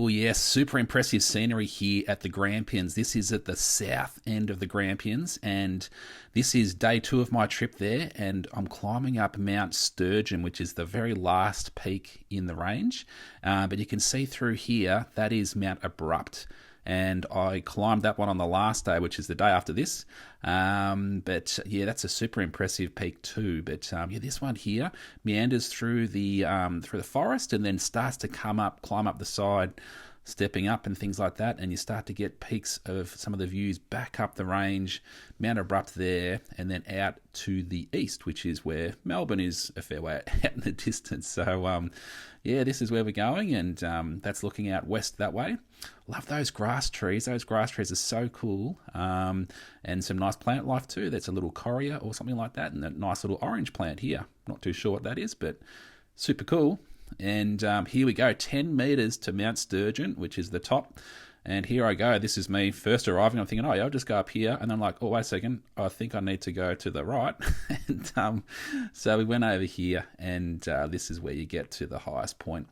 Oh yes, super impressive scenery here at the Grampians. This is at the south end of the Grampians, and this is day 2 of my trip there, and I'm climbing up Mount Sturgeon, which is the very last peak in the range. But you can see through here, that is Mount Abrupt. And I climbed that one on the last day, which is the day after this. But yeah, that's a super impressive peak too. But yeah, this one here meanders through the forest and then starts to climb up the side, stepping up and things like that, and you start to get peaks of some of the views back up the range, Mount Abrupt there, and then out to the east, which is where Melbourne is a fair way out in the distance. So yeah, this is where we're going, and that's looking out west that way. Love those grass trees. Those grass trees are so cool, and some nice plant life too. That's a little correa or something like that, and a nice little orange plant here. Not too sure what that is, but super cool. And here we go, 10 metres to Mount Sturgeon, which is the top. And here I go. This is me first arriving. I'm thinking, oh, yeah, I'll just go up here. And I'm like, oh, wait a second. I think I need to go to the right. And so we went over here, and this is where you get to the highest point.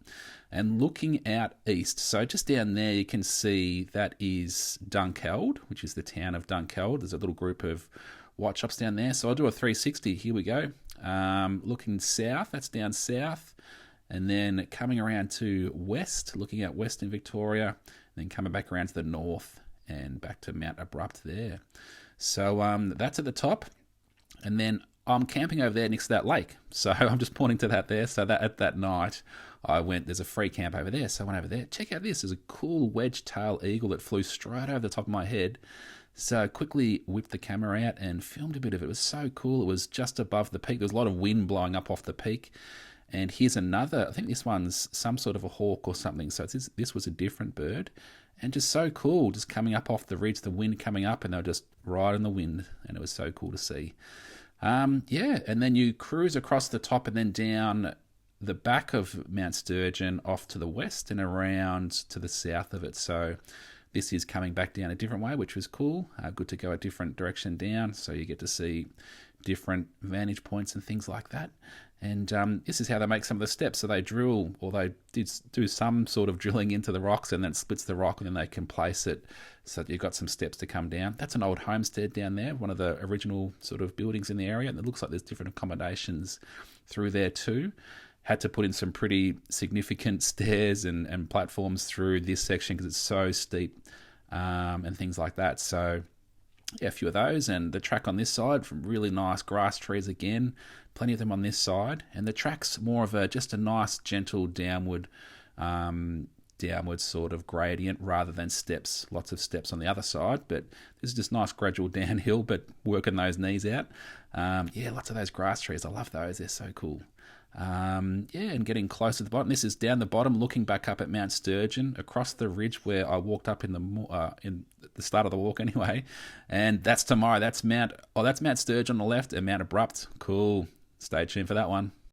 And looking out east, so just down there, you can see that is Dunkeld, which is the town of Dunkeld. There's a little group of white shops down there. So I'll do a 360. Here we go. Looking south, that's down south. And then coming around to west, looking at western Victoria, and then coming back around to the north and back to Mount Abrupt there. So that's at the top. And then I'm camping over there next to that lake. So I'm just pointing to that there. So that at that night, there's a free camp over there. So I went over there. Check out this. There's a cool wedge-tail eagle that flew straight over the top of my head. So quickly whipped the camera out and filmed a bit of it. It was so cool. It was just above the peak. There was a lot of wind blowing up off the peak. And here's another, I think this one's some sort of a hawk or something. So this was a different bird. And just so cool, just coming up off the ridge, the wind coming up, and they were just right in the wind. And it was so cool to see. Yeah, and then you cruise across the top and then down the back of Mount Sturgeon off to the west and around to the south of it. So this is coming back down a different way, which was cool. Good to go a different direction down, so you get to see different vantage points and things like that. And this is how they make some of the steps. So they drill, or they do some sort of drilling into the rocks, and then it splits the rock, and then they can place it so that you've got some steps to come down. That's an old homestead down there, one of the original sort of buildings in the area, and it looks like there's different accommodations through there too. Had to put in some pretty significant stairs and platforms through this section because it's so steep and things like that. So yeah, a few of those, and the track on this side from really nice grass trees again, plenty of them on this side, and the track's more of just a nice gentle downward sort of gradient rather than steps. Lots of steps on the other side, but this is just nice gradual downhill, but working those knees out. Yeah, lots of those grass trees. I love those. They're so cool. Yeah, and getting close to the bottom. This is down the bottom, looking back up at Mount Sturgeon, across the ridge where I walked up in the start of the walk anyway. And that's tomorrow. That's Mount Sturgeon on the left and Mount Abrupt. Cool. Stay tuned for that one.